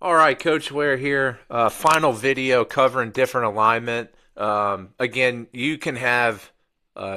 All right, Coach Ware here. Final video covering different alignment. Again, you can have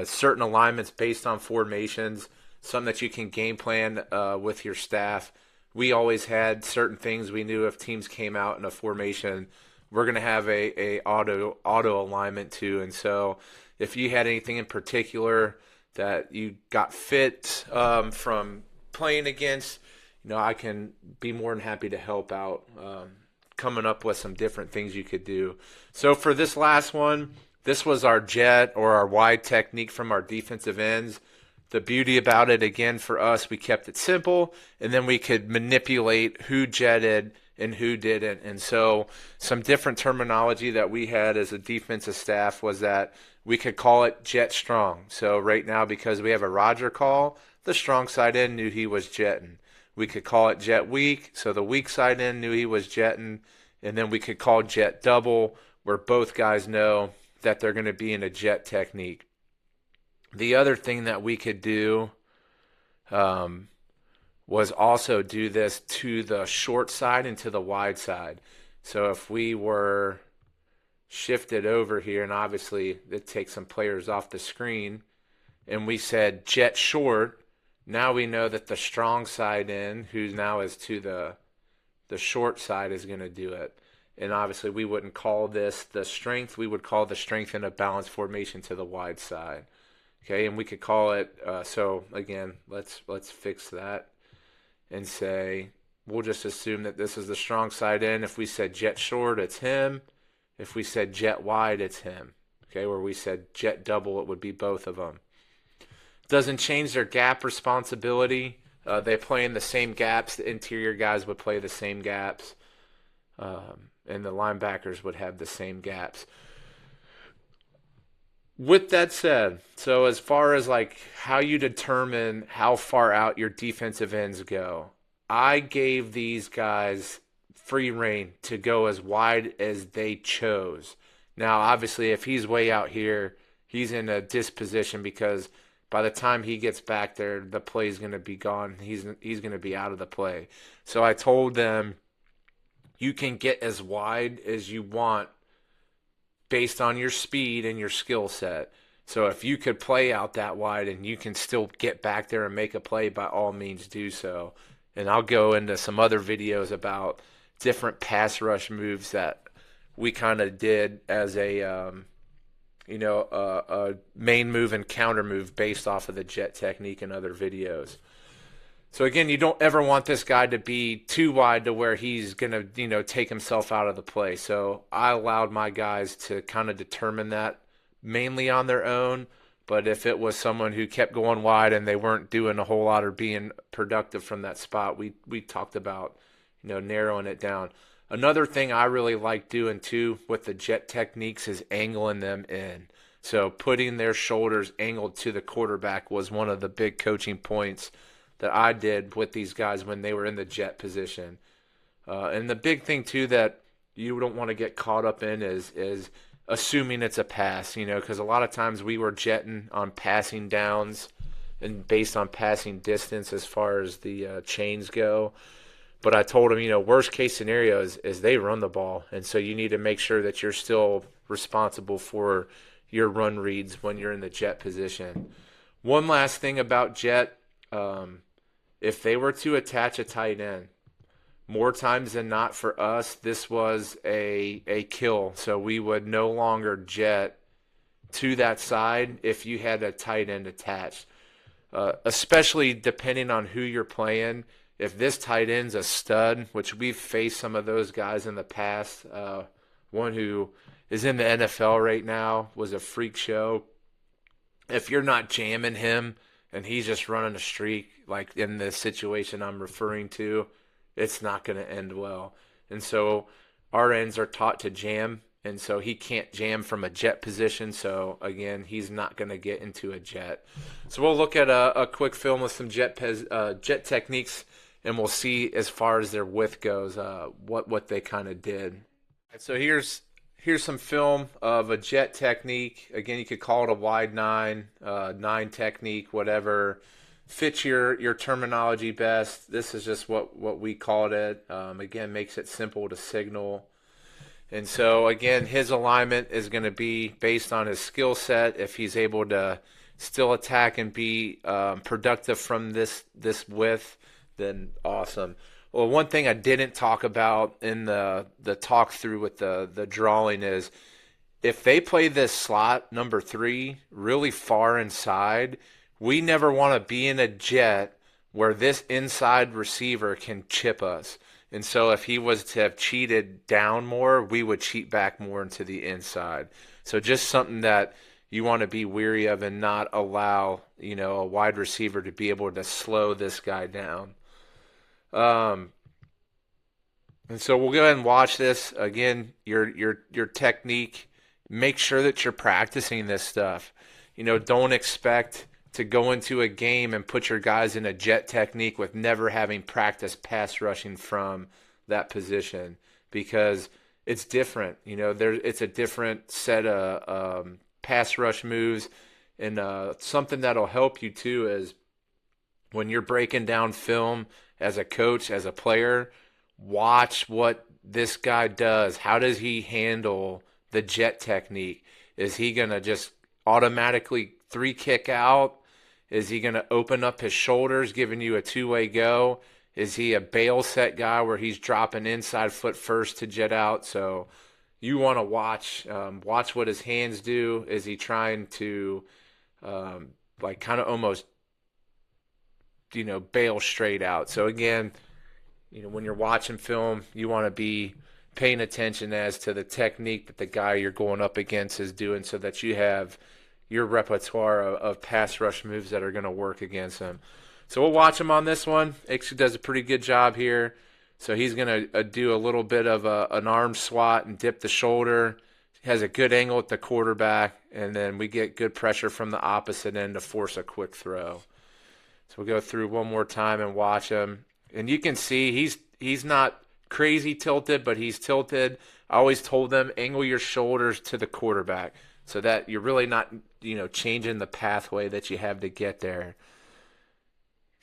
certain alignments based on formations, some that you can game plan with your staff. We always had certain things we knew if teams came out in a formation, we're going to have a auto alignment too. And so, if you had anything in particular that you got fit from playing against, I can be more than happy to help out coming up with some different things you could do. So for this last one, this was our jet or our wide technique from our defensive ends. The beauty about it, again, for us, we kept it simple, and then we could manipulate who jetted and who didn't. And so some different terminology that we had as a defensive staff was that we could call it jet strong. So right now, because we have a Roger call, the strong side end knew he was jetting. We could call it jet weak, so the weak side end knew he was jetting, and then we could call jet double, where both guys know that they're going to be in a jet technique. The other thing that we could do was also do this to the short side and to the wide side. So if we were shifted over here, and obviously it takes some players off the screen, and we said jet short, now we know that the strong side in, who now is to the short side, is going to do it. And obviously we wouldn't call this the strength. We would call the strength in a balanced formation to the wide side. Okay, and we could call it, so again, let's fix that and say, we'll just assume that this is the strong side in. If we said jet short, it's him. If we said jet wide, it's him. Okay, where we said jet double, it would be both of them. Doesn't change their gap responsibility. They play in the same gaps. The interior guys would play the same gaps, and the linebackers would have the same gaps. With that said, so as far as like how you determine how far out your defensive ends go, I gave these guys free reign to go as wide as they chose. Now, obviously, if he's way out here, he's in a disposition because by the time he gets back there, the play's going to be gone. He's going to be out of the play. So I told them, you can get as wide as you want based on your speed and your skill set. So if you could play out that wide and you can still get back there and make a play, by all means do so. And I'll go into some other videos about different pass rush moves that we kind of did as a main move and counter move based off of the jet technique and other videos. So again, you don't ever want this guy to be too wide to where he's going to, take himself out of the play. So I allowed my guys to kind of determine that mainly on their own. But if it was someone who kept going wide and they weren't doing a whole lot or being productive from that spot, we talked about, narrowing it down. Another thing I really like doing too with the jet techniques is angling them in. So putting their shoulders angled to the quarterback was one of the big coaching points that I did with these guys when they were in the jet position. And the big thing too that you don't want to get caught up in is assuming it's a pass, because a lot of times we were jetting on passing downs and based on passing distance as far as the chains go. But I told them, worst case scenario is they run the ball. And so you need to make sure that you're still responsible for your run reads when you're in the jet position. One last thing about jet, if they were to attach a tight end, more times than not for us, this was a kill. So we would no longer jet to that side if you had a tight end attached, especially depending on who you're playing. If this tight end's a stud, which we've faced some of those guys in the past, one who is in the NFL right now was a freak show. If you're not jamming him and he's just running a streak, like in the situation I'm referring to, it's not going to end well. And so our ends are taught to jam, and so he can't jam from a jet position. So, again, he's not going to get into a jet. So we'll look at a quick film with some jet techniques, and we'll see as far as their width goes what they kind of did. So here's some film of a jet technique. Again, you could call it a wide nine technique, whatever. fits your terminology best. This is just what we called it. Again, makes it simple to signal. And so again, his alignment is going to be based on his skill set. If he's able to still attack and be productive from this width, then awesome. Well, one thing I didn't talk about in the talk through with the drawing is if they play this slot number 3 really far inside, we never want to be in a jet where this inside receiver can chip us. And so if he was to have cheated down more, we would cheat back more into the inside. So just something that you want to be weary of and not allow, a wide receiver to be able to slow this guy down. And so we'll go ahead and watch this. Again, your technique, make sure that you're practicing this stuff. Don't expect to go into a game and put your guys in a jet technique with never having practiced pass rushing from that position, because it's different. It's a different set of pass rush moves, and something that'll help you too is when you're breaking down film as a coach, as a player, watch what this guy does. How does he handle the jet technique? Is he going to just automatically 3 kick out? Is he going to open up his shoulders, giving you a two-way go? Is he a bail set guy where he's dropping inside foot first to jet out? So you want to watch what his hands do. Is he trying to kind of almost bail straight out? So again, when you're watching film, you want to be paying attention as to the technique that the guy you're going up against is doing, so that you have your repertoire of pass rush moves that are going to work against him. So we'll watch him on this one. Actually does a pretty good job here. So he's going to do a little bit of an arm swat and dip the shoulder. Has a good angle at the quarterback, and then we get good pressure from the opposite end to force a quick throw. So we'll go through one more time and watch him. And you can see he's not crazy tilted, but he's tilted. I always told them, angle your shoulders to the quarterback so that you're really not, changing the pathway that you have to get there.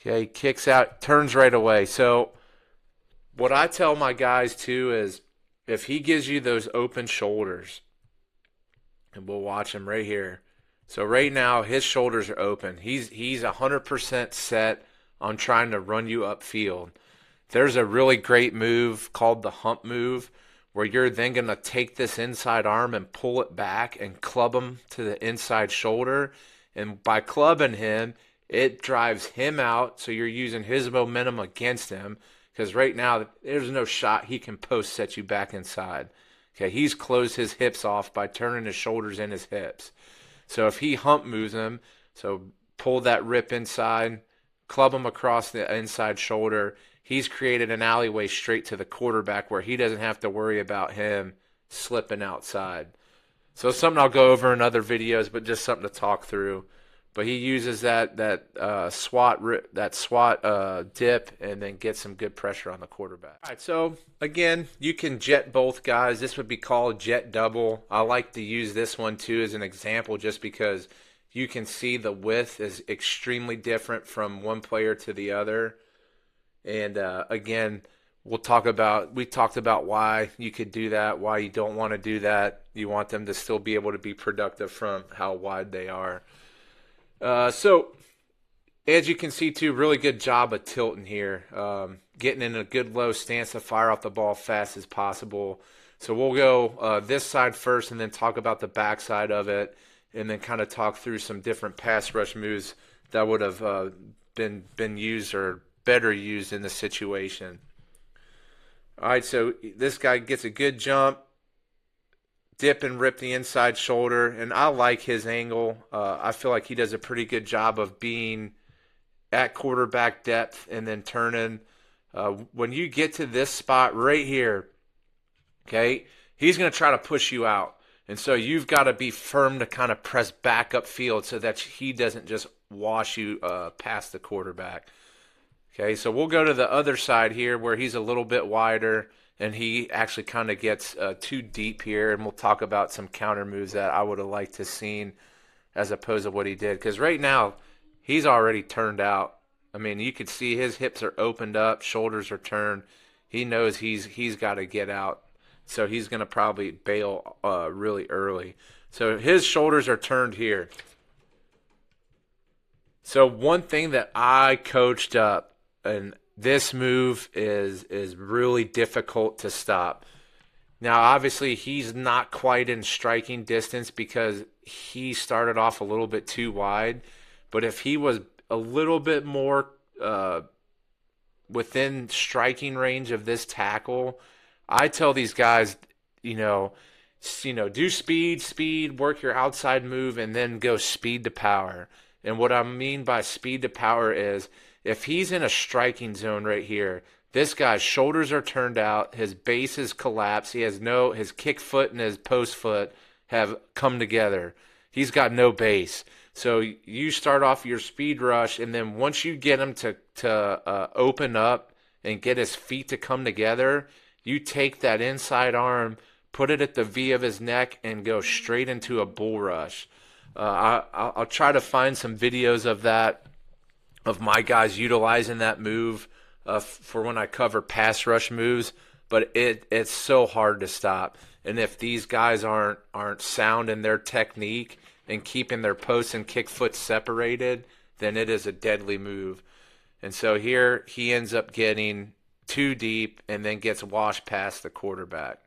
Okay, kicks out, turns right away. So what I tell my guys too is if he gives you those open shoulders, and we'll watch him right here. So right now his shoulders are open. He's 100% set on trying to run you upfield. There's a really great move called the hump move, where you're then going to take this inside arm and pull it back and club him to the inside shoulder. And by clubbing him, it drives him out, so you're using his momentum against him, because right now there's no shot he can post set you back inside. Okay, he's closed his hips off by turning his shoulders in his hips. So if he hump moves him, so pull that rip inside, club him across the inside shoulder, he's created an alleyway straight to the quarterback where he doesn't have to worry about him slipping outside. So something I'll go over in other videos, but just something to talk through. But he uses that swat dip and then gets some good pressure on the quarterback. All right, so again, you can jet both guys. This would be called jet double. I like to use this one too as an example, just because you can see the width is extremely different from one player to the other. And again, we talked about why you could do that, why you don't want to do that. You want them to still be able to be productive from how wide they are. So as you can see too, really good job of tilting here, getting in a good low stance to fire off the ball fast as possible. So we'll go this side first and then talk about the back side of it, and then kind of talk through some different pass rush moves that would have been used or better used in the situation. All right, so this guy gets a good jump, dip and rip the inside shoulder, and I like his angle. I feel like he does a pretty good job of being at quarterback depth and then turning. When you get to this spot right here, okay, he's going to try to push you out. And so you've got to be firm to kind of press back upfield so that he doesn't just wash you past the quarterback. Okay, so we'll go to the other side here where he's a little bit wider and he actually kind of gets too deep here, and we'll talk about some counter moves that I would have liked to seen as opposed to what he did. Because right now he's already turned out. I mean, you could see his hips are opened up, shoulders are turned. He knows he's got to get out, so he's going to probably bail really early. So his shoulders are turned here. So one thing that I coached up, and this move is really difficult to stop. Now, obviously, he's not quite in striking distance because he started off a little bit too wide. But if he was a little bit more uh, within striking range of this tackle, I tell these guys, you know, do speed, work your outside move, and then go speed to power. And what I mean by speed to power is if he's in a striking zone right here, this guy's shoulders are turned out, his base is collapsed, his kick foot and his post foot have come together. He's got no base. So you start off your speed rush, and then once you get him to open up and get his feet to come together, you take that inside arm, put it at the V of his neck, and go straight into a bull rush. I'll try to find some videos of that, of my guys utilizing that move for when I cover pass rush moves, but it's so hard to stop. And if these guys aren't sound in their technique and keeping their posts and kick foot separated, then it is a deadly move. And so here he ends up getting too deep and then gets washed past the quarterback.